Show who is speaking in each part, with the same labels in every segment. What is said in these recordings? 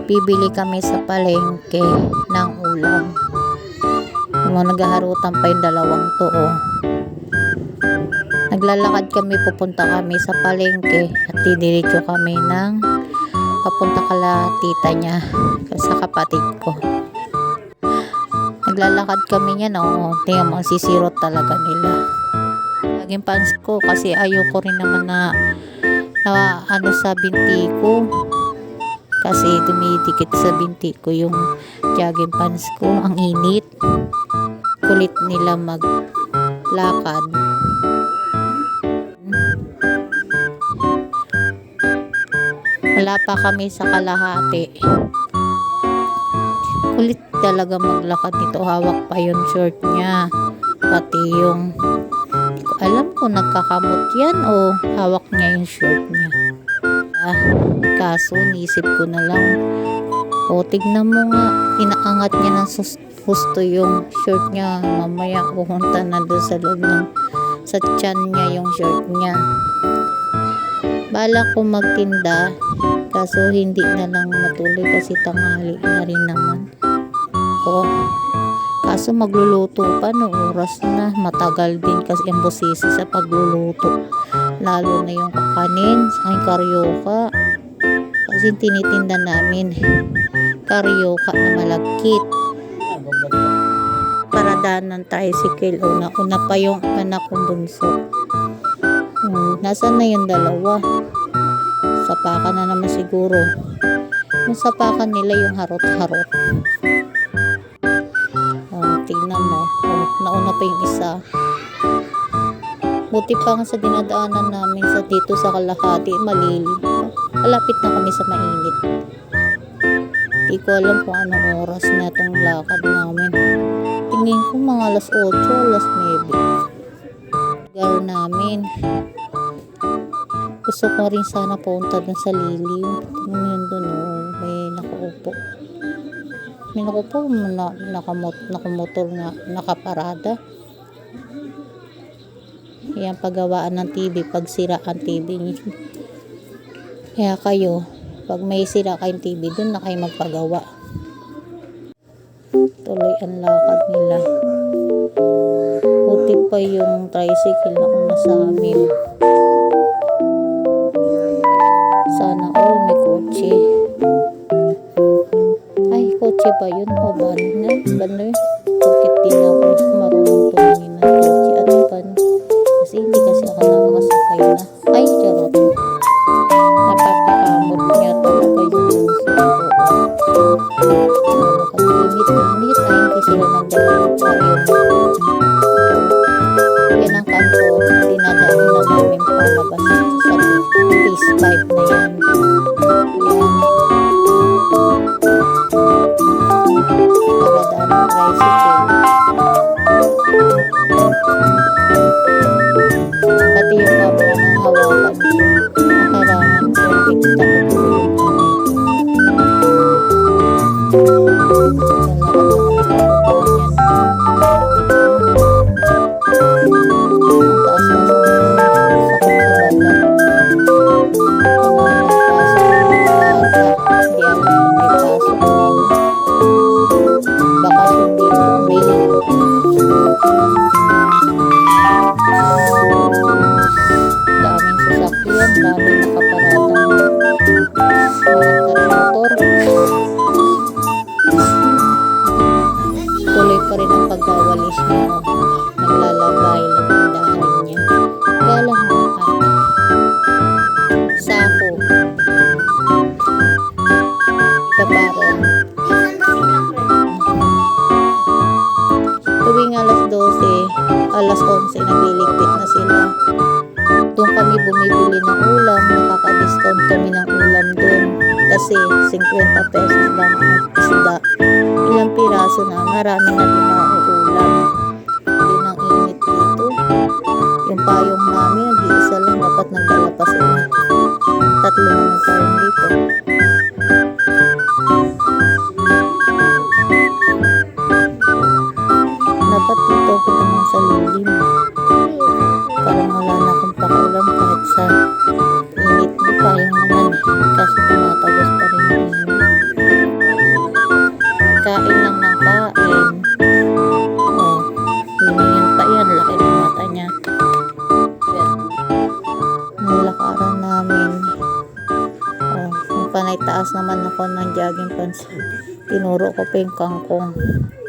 Speaker 1: Bibili kami sa palengke ng ulam. Naghaharutan pa yung dalawang to, oh. Naglalakad kami, pupunta kami sa palengke at didiretso kami ng papunta kala tita niya sa kapatid ko. Naglalakad kami niyan, oh. Tingnan mo, sisirot talaga nila. Laging pants ko kasi ayoko rin naman na ano sa binti ko. Kasi dumidikit sa binti ko yung jogging pants ko. Ang init. Kulit nila maglakad. Wala pa kami sa kalahati. Kulit talaga maglakad nito. Hawak pa yung short niya. Pati yung hindi ko alam kung nagkakamot yan o hawak niya yung short niya. Kaso nisip ko na lang, o tignan mo nga, inaangat niya ng gusto yung short niya. Mamaya pupunta na doon sa loob ng sa tiyan niya yung short niya. Bala ko magtinda, kaso hindi na lang matuloy kasi tanghali na rin naman. Kaso magluluto pa no oras na, matagal din kasi ang busisi sa pagluluto. Lalo na yung kakanin sa aking karyoka. Kasi tinitinda namin karyoka na malagkit. Paradaan ng tricycle. Una pa yung anak kong bunso. Nasaan na yung dalawa? Sapakan na naman siguro. Yung sapakan nila yung harot-harot. Tingnan mo. Nauna pa yung isa. Buti pa nga sa dinadaanan namin sa dito sa kalahati, malilim pa. Malapit na kami sa mainit. Hindi ko alam kung anong oras na itong lakad namin. Tingin ko mga alas 8, alas 9. Lugar namin. Gusto ko rin sana punta dun sa lilim. Tingnan mo yun dun, may nakaupo. May nakaupo, nakamotor nga, nakaparada. Yan paggawaan ng TV, pag sira ang TV niyo. Kaya kayo, pag may sira kayong TV, dun na kayo magpagawa. Tuloy ang lakad nila. Buti pa yung tricycle na una sa amin. Sana all may kotse. Ay, kotse ba yun? O van na? Van na yun? Bakit din ako marunong tumingin ng kotse at van? Kasi hindi kasi ako nakakasakay na. Ay, charot. Napapakamot niya talaga yung bunso ko. Nakakalimit. Ay, hindi sila nagdalaw pa yun. Yan ang kanto. Dinadaan na namin palabas sa peace pipe na yan. Yan. Paradaan ng tricycle. Pati yung camera na hawakan ko. Kailangan perfect na ko tuloy pa rin ang pagwawalis niya. Naglalabay lang ang daharin niya. Galang mga ate. Sako. Paparong. Tuwing alas 12, alas 11, nagliligpit na sila. Doon kami bumibili ng ulam. Nakaka-discount kami ng ulam doon. Kasi 50 pesos lang ang isda. Ilang piraso na, marami na din mauulam. Yun ang init dito. Yung payong namin, nag-iisa lang, dapat nagdala pa sila. 3 naman payong dito. Dapat dito ako naman sa lilim. Parang wala na akong pakialam kahit sa init. Yung payong naman, kasi tumatagos pa rin yung init. nanay taas naman ako ng jogging pants. Tinuro ko pa yung kangkong.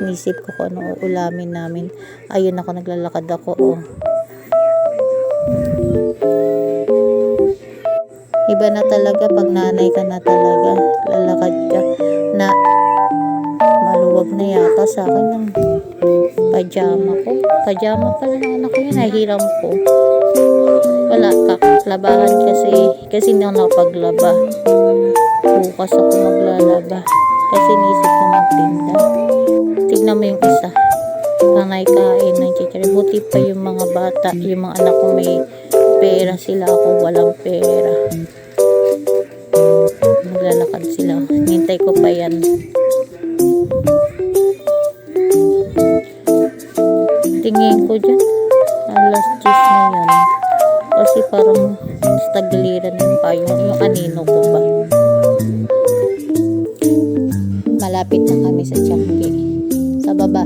Speaker 1: Inisip ko kung ano ulamin namin. Ayun ako, naglalakad ako. Oh. Iba na talaga pag nanay ka na talaga. Lalakad ka na maluwag na yata sa akin ng pajama ko. Pajama pala ng anak ko yun. Nahiram ko. Wala, kakaklabahan kasi hindi ako nakapaglaba. Bukas ako maglalaba kasi nisip ko magtinda. Tignan mo yung isa, panay kain ng chichari. Buti pa yung mga bata, yung mga anak ko may pera, sila ako walang pera. Naglalakad sila, hintay ko pa yan. Tingin ko dyan alas 10 na yan kasi parang stagliran yung payong, yung anino ko ba. Malapit na kami sa Tiangge, sa baba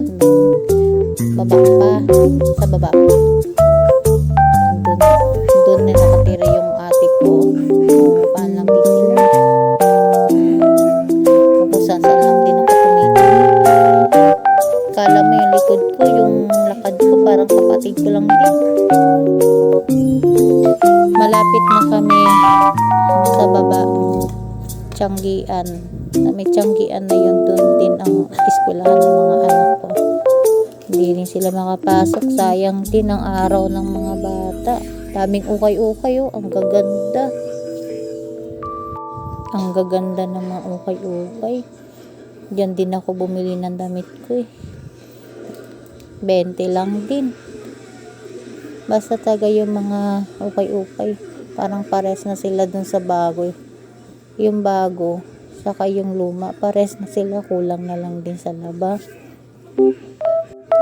Speaker 1: doon na nakatira yung ate ko. Paan lang din sila, kung saan lang din ako tumitingin. Kala mo yung likod ko, yung lakad ko parang kapatid ko lang din. Malapit na kami sa baba, Tianggean. May Tianggean na yun, doon din ang eskwelahan ng mga anak ko. Hindi rin sila makapasok, sayang din ang araw ng mga bata. Daming ukay-ukay, oh, ang gaganda. Ang gaganda ng mga ukay-ukay. Diyan din ako bumili ng damit ko, 20 lang din. Basta taga yung mga ukay-ukay, parang pares na sila dun sa bago. Yung bago saka yung luma, pares na sila, kulang na lang din sa laba.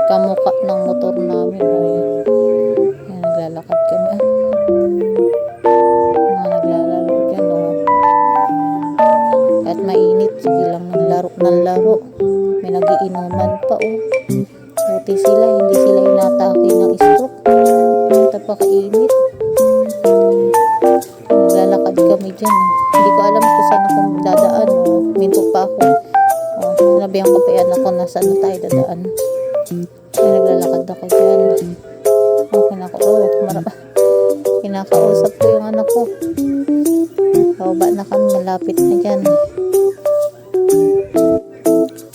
Speaker 1: Kamukha ng motor namin. Ayan, naglalakad kami. Mga naglalaro dyan, oh. Kahit mainit, sige lang ng laro. May nagiinuman pa, oh. Buti sila, hindi sila inatake ng stroke. Tapakainit. Naglalakad kami dyan, oh. Hindi ko alam kung saan ako dadaan, oh. Minto pa ako. Oh, sinabihan ko pa yan ako na saan tayo dadaan. Ay, naglalakad ako dyan. Okay na ako. Kinakausap ko yung anak ko. Baba na kami, malapit na dyan.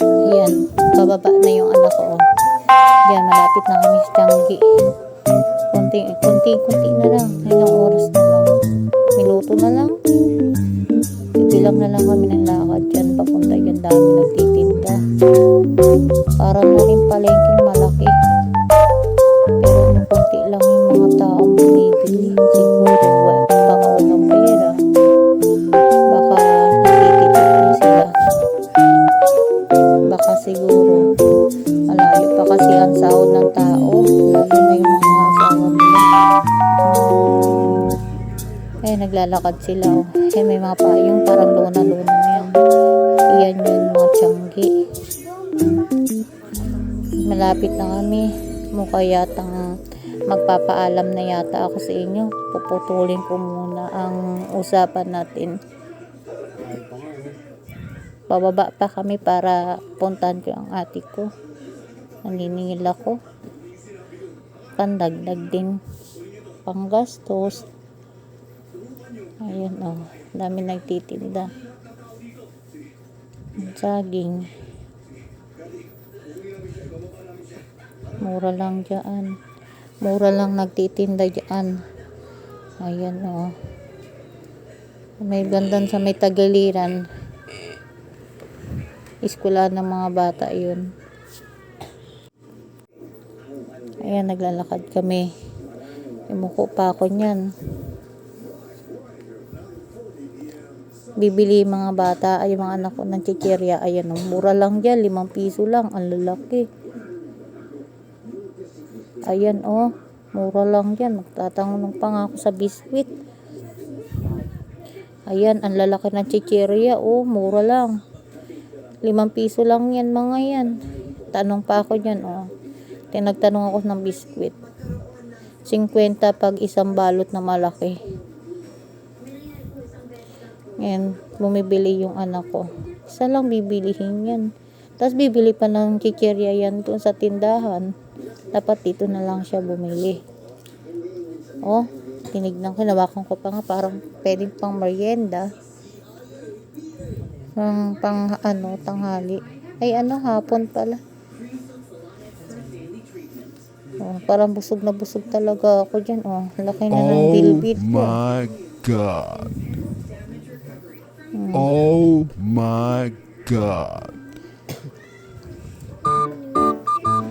Speaker 1: Ayan, bababa na yung anak ko. Diyan, malapit na kami sa Tiangge. Kunti na lang. Ilang oras na lang. Minuto na lang. Bilang na lang kami ng lakad dyan. Papunta dyan, dami nagtitinda. Parang na rin palengking malaki. Pero kunti lang yung mga taong bumibili. Siguro, baka walang pera. Baka nakikitip na sila. Baka siguro malayo pa kasi ang sahod ng tao, lalo na yung mga asawa nila. Naglalakad sila, oh. May mga payong parang luna na yan. Iyan yung mga Tiangge. Malapit na kami. Mukha yatang magpapaalam na yata ako sa inyo. Puputulin ko muna ang usapan natin. Bababa pa kami para puntahan ko ang ate ko. Naniningil ako. Pandagdag din panggastos. Ayan, oh, dami nagtitinda. Saging. Mura lang dyan. Mura lang nagtitinda dyan. Ayan, oh. May bandan sa may Tagaliran. Eskwela ng mga bata yun. Ayan, naglalakad kami. Imuko pa ako niyan. Bibili mga bata, ay mga anak ko ng chichirya. Ayan, oh, mura lang dyan, 5 piso lang. Ang lalaki. Ayan, oh, mura lang dyan. Magtatanong pa nga ako sa biskwit. Ayan, ang lalaki ng chichirya. Oh, mura lang. 5 piso lang yan, mga yan. Tanong pa ako dyan, oh. Nagtanong ako ng biskwit. 50 pag isang balot na malaki. Ngayon, bumibili yung anak ko. Isa lang bibilihin yan. Tapos bibili pa ng chichirya yan doon sa tindahan. Dapat dito na lang siya bumili. Oh, tinignan ko, nawakan ko pa nga, parang pwedeng pang merienda. Pang ano, tanghali. Ay ano, hapon pala. Oh, parang busog na busog talaga ako dyan. Oh, laki na ng dilbit ko.
Speaker 2: Oh my God. Oh my God.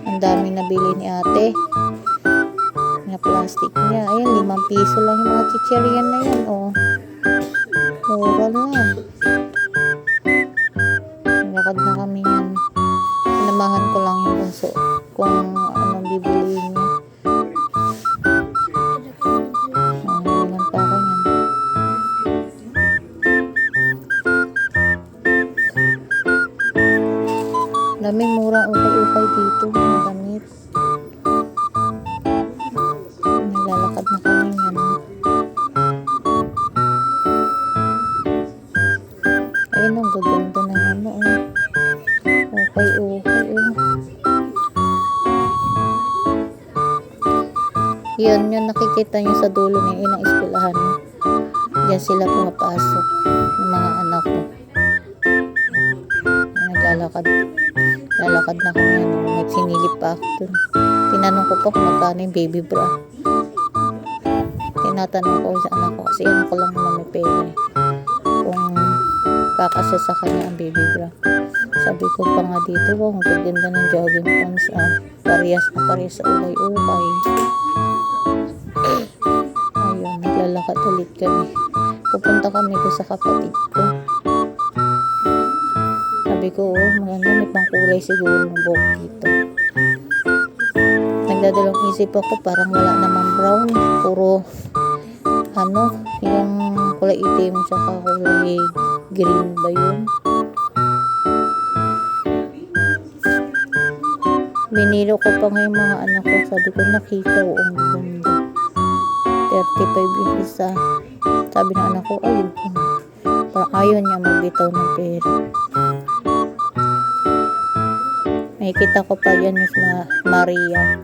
Speaker 1: Ang dami nabili ni ate. Na plastic niya. Ayan, 5 piso lang yung mga chichiryan na yan. Oh, mura na. Lakad na kami yan. Sinamahan ko lang yung bunso kung anong bibiliin niya. Naman pa ako yan. Daming murang ukay-ukay dito. Mga damit. Naglalakad na kami yan. Ayun, ang gaganda na ano. Ukay-ukay. Yun, yung nakikita nyo sa dulo ng inang eskwelahan. Diyan sila pumapasok. Yung mga anak ko. Naglalakad. Lalakad na kami. Nagsinilip pa ako dun. Tinanong ko pa kung magkano yung baby bra. Tinatanong ko sa anak ko. Kasi anak ko lang naman may pera. Kung kakasya sa kanya ang baby bra. Sabi ko pa nga dito, wow, ang gaganda ng jogging pants. Parehas na parehas sa ukay-ukay. Ayun, naglalakad ulit kami. Pupunta kami doon sa kapatid ko. Sabi ko, oh, maganda, may pangkulay siguro ng buhok dito. Nagdadalawang isip ako, parang wala namang brown. Puro, ano, yung kulay itim tsaka kulay green ba yun? Binilo ko pa ngayon mga anak ko. Sabi ko, nakita ko ang ganda. 35 yung isa. Sabi ng anak ko, ay, parang ayaw niya magbitaw ng pera. Nakikita ko pa yan yung Maria.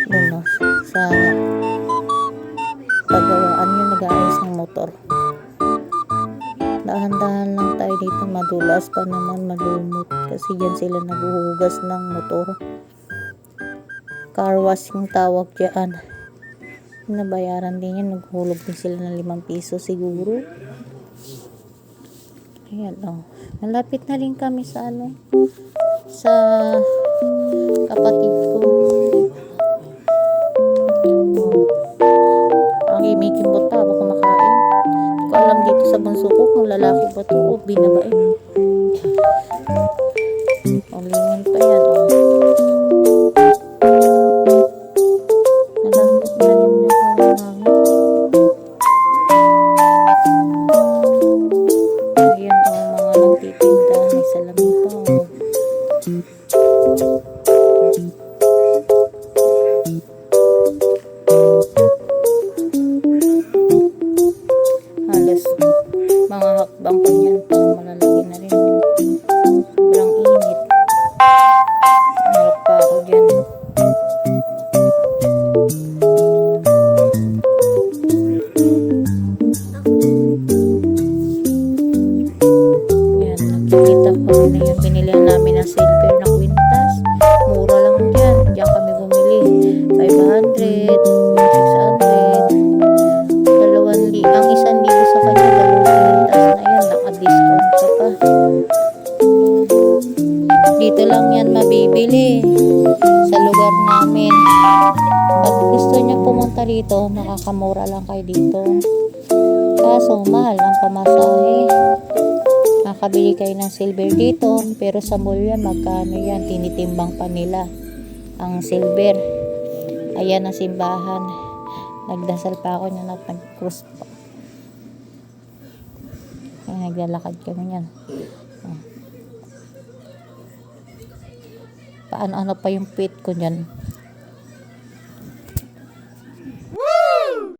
Speaker 1: Doon, no, sa pagawaan yung nag-aayos ng motor. Dahan-dahan lang tayo dito. Madulas pa naman, malumot. Kasi dyan sila naghuhugas ng motor. Car wash yung tawag dyan. Nabayaran din yan. Naghulog din sila ng 5 piso siguro. Ayan, oh. Malapit na rin kami sa ano, sa kapatid ko. Ang imikimbot pa ako kumakain. Hindi ko alam dito sa bunso ko kung lalaki ba ito o binabae. O, lingon pa yan, oh. Halos mga hakbang ko niyan, malalaki na rin. Sobrang init. Narap pa ako dyan. Yan, nakikita ko na yung binilihan namin ng silver na kwintas. Mura lang dyan. Diyan kami bumili. 500, 600. Ang 1,000 sa kanya, 2 kwintas na yan. Naka-discount ka pa. Dito lang yan mabibili sa lugar namin. Pag gusto niya pumunta dito, makakamura lang kayo dito. Kaso mahal ang pamasahe. Nakabili kayo ng silver dito, pero sa mall yan, magkano yan? Tinitimbang pa nila ang silver. Ayan ang simbahan. Nagdasal pa ako niyan at nag-cross pa. Ay, naglalakad kami niyan. Paano pa yung pit ko niyan. Woo!